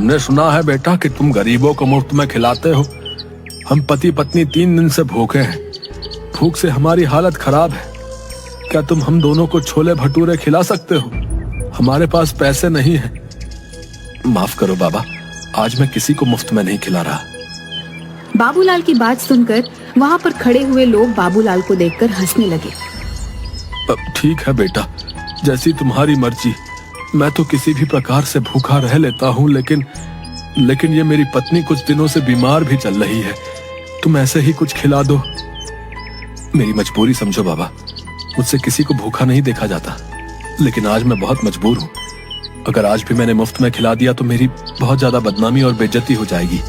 हमने सुना है बेटा कि तुम गरीबों को मुफ्त में खिलाते हो। हम पति पत्नी 3 दिन से भूखे हैं। भूख से हमारी हालत खराब है। क्या तुम हम दोनों को छोले भटूरे खिला सकते हो? हमारे पास पैसे नहीं हैं। माफ करो बाबा, आज मैं किसी को मुफ्त में नहीं खिला रहा। बाबूलाल की बात सुनकर वहाँ पर खड़े हुए लोग बाबूलाल को देखकर हंसने लगे। ठीक है बेटा, जैसी तुम्हारी मर्जी। मैं तो किसी भी प्रकार से भूखा रह लेता हूँ, लेकिन ये मेरी पत्नी कुछ दिनों से बीमार भी चल रही है। तुम ऐसे ही कुछ खिला दो। मेरी मजबूरी समझो बाबा, मुझसे किसी को भूखा नहीं देखा जाता, लेकिन आज मैं बहुत मजबूर हूँ। अगर आज भी मैंने मुफ्त में खिला दिया तो मेरी बहुत ज्यादा बदनामी और बेइज्जती हो जाएगी।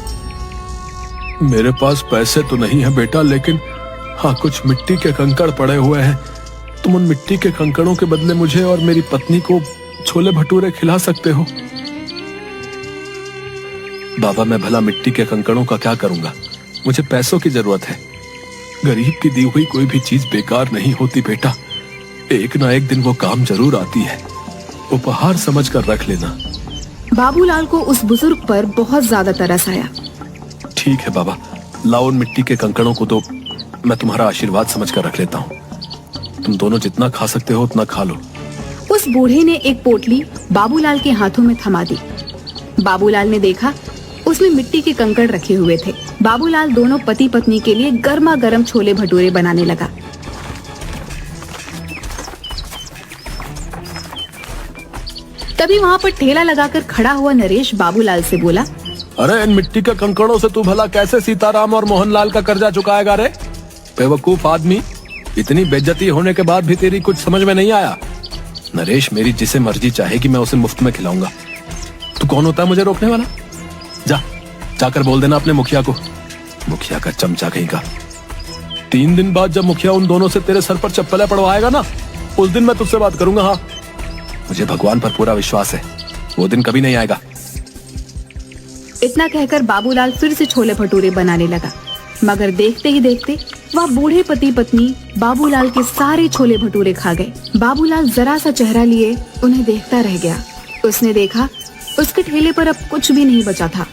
मेरे पास पैसे तो नहीं है बेटा, लेकिन हाँ, कुछ मिट्टी के कंकड़ पड़े हुए हैं। तुम उन मिट्टी के कंकड़ों के बदले मुझे और मेरी पत्नी को छोले भटूरे खिला सकते हो। बाबा, मैं भला मिट्टी के कंकड़ों का क्या करूंगा? मुझे पैसों की जरूरत है। गरीब की दी हुई कोई भी चीज बेकार नहीं होती बेटा। एक ना एक दिन वो काम जरूर आती है। उपहार समझकर रख लेना। बाबूलाल को उस बुजुर्ग पर बहुत ज्यादा तरस आया। ठीक है बाबा, लाओ उन मिट्टी के कंकड़ों को तो मैं तुम्हारा आशीर्वाद समझकर रख लेता हूँ। तुम दोनों जितना खा सकते हो उतना खा लो। उस बूढ़े ने एक पोटली बाबूलाल के हाथों में थमा दी। बाबूलाल ने देखा उसमें मिट्टी के कंकड़ रखे हुए थे। बाबूलाल दोनों पति पत्नी के लिए गर्मा गर्म छोले भटूरे बनाने लगा। तभी वहाँ पर ठेला लगाकर खड़ा हुआ नरेश बाबूलाल से बोला, अरे इन मिट्टी के कंकड़ों से तू भला कैसे सीताराम और मोहनलाल का कर्जा चुकाएगा रे? बेवकूफ आदमी, इतनी बेइज्जती होने के बाद भी तेरी कुछ समझ में नहीं आया? नरेश, मेरी जिसे मर्जी चाहेगी मैं उसे मुफ्त में खिलाऊंगा। तू कौन होता है मुझे रोकने वाला? जाकर बोल देना अपने मुखिया को। मुखिया का चमचा कहीं का। 3 दिन बाद जब मुखिया उन दोनों से तेरे सर पर चप्पलें पड़वाएगा ना, उस दिन मैं तुझसे बात करूंगा। हाँ, मुझे भगवान पर पूरा विश्वास है, वो दिन कभी नहीं आएगा। इतना कहकर बाबूलाल फिर से छोले भटूरे बनाने लगा, मगर देखते ही देखते वह बूढ़े पति पत्नी बाबूलाल के सारे छोले भटूरे खा गए। बाबूलाल जरा सा चेहरा लिए उन्हें देखता रह गया। उसने देखा उसके ठेले पर अब कुछ भी नहीं बचा था।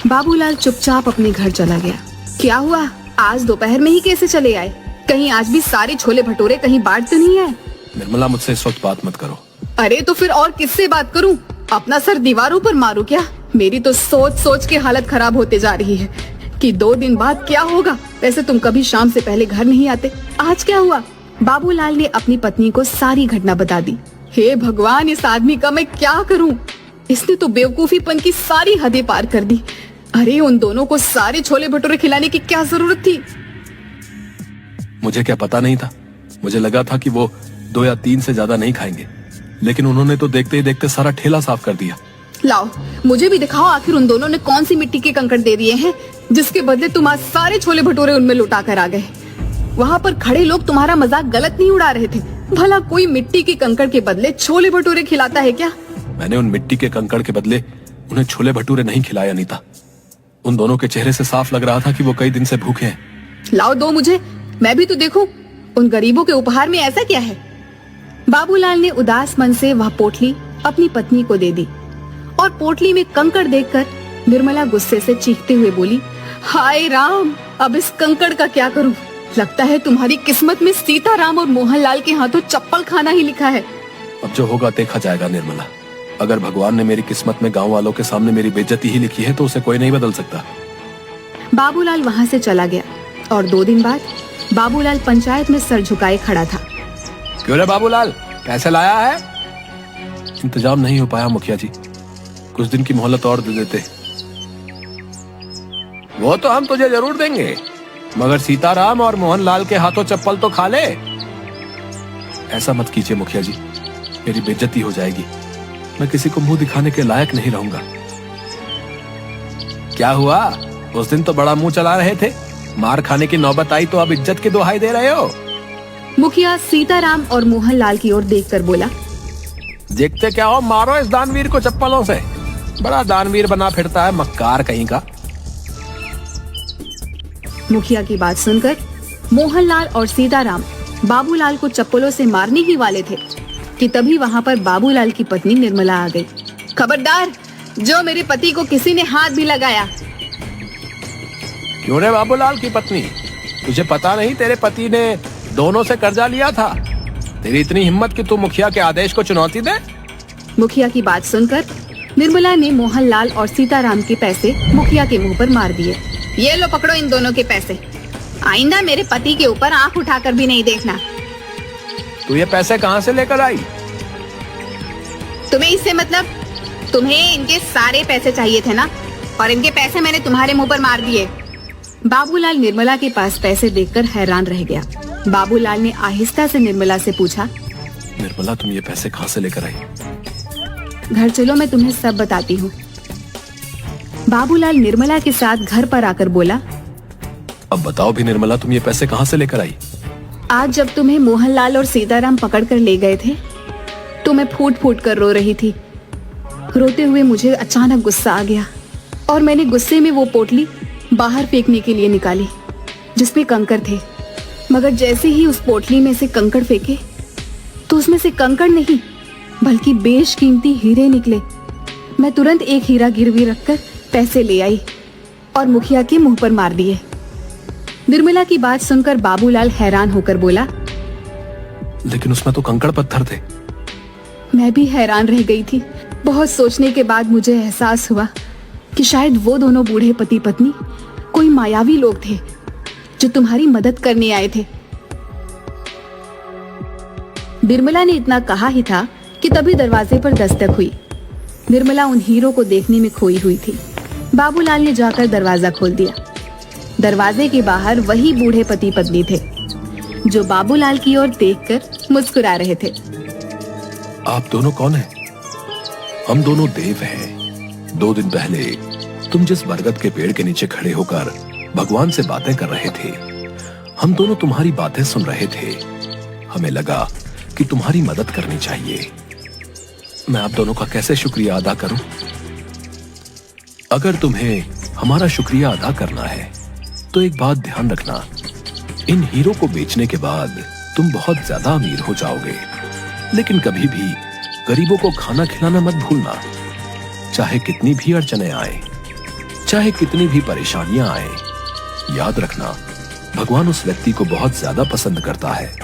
बाबूलाल चुपचाप अपने घर चला गया। क्या हुआ, आज दोपहर में ही कैसे चले आए? कहीं आज भी सारे छोले भटूरे कहीं बांट तो नहीं है? निर्मला, मुझसे इस वक्त बात मत करो। अरे तो फिर और किससे बात करूं? अपना सर दीवारों पर मारूं क्या? मेरी तो सोच सोच के हालत खराब होते जा रही है कि 2 दिन बाद क्या होगा। वैसे तुम कभी शाम से पहले घर नहीं आते, आज क्या हुआ? बाबूलाल ने अपनी पत्नी को सारी घटना बता दी। हे भगवान, इस आदमी का मैं क्या करूं? इसने तो बेवकूफीपन की सारी हदें पार कर दी। अरे उन दोनों को सारे छोले भटूरे खिलाने की क्या जरूरत थी? मुझे क्या पता नहीं था। मुझे लगा था कि वो 2 या 3 से ज्यादा नहीं खाएंगे, लेकिन उन्होंने तो देखते ही देखते सारा ठेला साफ कर दिया। लाओ, मुझे भी दिखाओ आखिर उन दोनों ने कौन सी मिट्टी के कंकड़ दे दिए हैं जिसके बदले तुम आज सारे छोले भटूरे उनमें लुटा कर आ गए। वहाँ पर खड़े लोग तुम्हारा मजाक गलत नहीं उड़ा रहे थे। भला कोई मिट्टी के कंकड़ के बदले छोले भटूरे खिलाता है क्या? मैंने उन मिट्टी के कंकड़ के बदले उन्हें छोले भटूरे नहीं खिलाया अनीता। उन दोनों के चेहरे से साफ लग रहा था कि वो कई दिन से भूखे हैं। लाओ दो मुझे, मैं भी तो देखूं उन गरीबों के उपहार में ऐसा क्या है। बाबूलाल ने उदास मन से वह पोटली अपनी पत्नी को दे दी और पोटली में कंकड़ देखकर निर्मला गुस्से से चीखते हुए बोली, हाय राम, अब इस कंकड़ का क्या करूं? लगता है तुम्हारी किस्मत में सीताराम और मोहनलाल के हाथों चप्पल खाना ही लिखा है। अब जो होगा देखा जाएगा निर्मला। अगर भगवान ने मेरी किस्मत में गांव वालों के सामने मेरी बेइज्जती ही लिखी है तो उसे कोई नहीं बदल सकता। बाबूलाल वहाँ से चला गया और 2 दिन बाद बाबूलाल पंचायत में सर झुकाए खड़ा था। क्यों रे बाबूलाल, कैसे लाया है? इंतजाम नहीं हो पाया मुखिया जी, कुछ दिन की मोहलत और दे देते। वो तो हम तुझे जरूर देंगे, मगर सीताराम और मोहनलाल के हाथों चप्पल तो खा ले। ऐसा मत कीजिए मुखिया जी, मेरी बेइज्जती हो जाएगी। मैं किसी को मुंह दिखाने के लायक नहीं रहूंगा। क्या हुआ, उस दिन तो बड़ा मुंह चला रहे थे, मार खाने की नौबत आई तो अब इज्जत की दुहाई दे रहे हो? मुखिया सीताराम और मोहनलाल की ओर देखकर बोला, देखते क्या हो, मारो इस दानवीर को चप्पलों से। बड़ा दानवीर बना फिरता है, मक्कार कहीं का। मुखिया की बात सुनकर मोहनलाल और सीताराम बाबूलाल को चप्पलों से मारने ही वाले थे कि तभी वहाँ पर बाबूलाल की पत्नी निर्मला आ गई। खबरदार, जो मेरे पति को किसी ने हाथ भी लगाया। क्यों रे बाबूलाल की पत्नी, तुझे पता नहीं तेरे पति ने दोनों से कर्जा लिया था? तेरी इतनी हिम्मत कि तू मुखिया के आदेश को चुनौती दे? मुखिया की बात सुनकर निर्मला ने मोहनलाल और सीताराम के पैसे मुखिया के मुंह पर मार दिए। ये लो पकड़ो इन दोनों के पैसे, आइंदा मेरे पति के ऊपर आंख उठाकर भी नहीं देखना। तू ये पैसे कहाँ से लेकर आई? तुम्हें इससे मतलब? तुम्हें इनके सारे पैसे चाहिए थे ना, और इनके पैसे मैंने तुम्हारे मुंह पर मार दिए। बाबूलाल निर्मला के पास पैसे देखकर हैरान रह गया। बाबूलाल ने आहिस्ता से निर्मला से पूछा, निर्मला तुम ये पैसे कहाँ से लेकर आई? घर चलो मैं तुम्हें सब बताती हूँ। बाबूलाल निर्मला के साथ घर पर आकर बोला, अब बताओ भी निर्मला तुम ये पैसे कहाँ से लेकर आई? आज जब तुम्हें मोहनलाल और सीताराम पकड़कर ले गए थे तो मैं फूट फूट कर रो रही थी। रोते हुए मुझे अचानक गुस्सा आ गया और मैंने गुस्से में वो पोटली बाहर फेंकने के लिए निकाली जिसमें कंकड़ थे। मगर जैसे ही उस पोटली में से कंकड़ फेंके तो उसमें से कंकड़ नहीं बल्कि बेशकीमती हीरे निकले। मैं तुरंत एक हीरा गिरवी रखकर पैसे ले आई और मुखिया के मुंह पर मार दिए। निर्मला की बात सुनकर बाबूलाल हैरान होकर बोला, लेकिन उसमें तो कंकड़ पत्थर थे। मैं भी हैरान रह गई थी। बहुत सोचने के बाद मुझे एहसास हुआ कि शायद वो दोनों बूढ़े पति पत्नी कोई मायावी लोग थे जो तुम्हारी मदद करने आए थे। निर्मला ने इतना कहा ही था कि तभी दरवाजे पर दस्तक हुई। निर्मला उन हीरों को देखने में खोई हुई थी। बाबूलाल ने जाकर दरवाजा खोल दिया। दरवाजे के बाहर वही बूढ़े पति पत्नी थे जो बाबूलाल की ओर देखकर मुस्कुरा रहे थे। आप दोनों कौन हैं? हम दोनों देव हैं। 2 दिन पहले तुम जिस बरगद के पेड़ के नीचे खड़े होकर भगवान से बातें कर रहे थे, हम दोनों तुम्हारी बातें सुन रहे थे। हमें लगा कि तुम्हारी मदद करनी चाहिए। मैं आप दोनों का कैसे शुक्रिया अदा करूं? अगर तुम्हें हमारा शुक्रिया अदा करना है तो एक बात ध्यान रखना, इन हीरो को बेचने के बाद तुम बहुत ज्यादा अमीर हो जाओगे। लेकिन कभी भी गरीबों को खाना खिलाना मत भूलना। चाहे कितनी भी अड़चने आए, चाहे कितनी भी परेशानियां आए, याद रखना भगवान उस व्यक्ति को बहुत ज्यादा पसंद करता है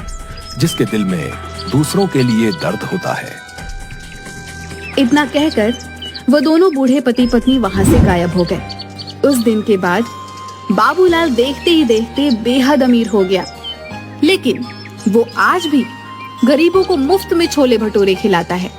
जिसके दिल में दूसरों के लिए दर्द होता है। इतना कहकर वो दोनों बूढ़े पति पत्नी वहां से गायब हो गए। उस दिन के बाद बाबूलाल देखते ही देखते बेहद अमीर हो गया। लेकिन वो आज भी गरीबों को मुफ्त में छोले भटूरे खिलाता है।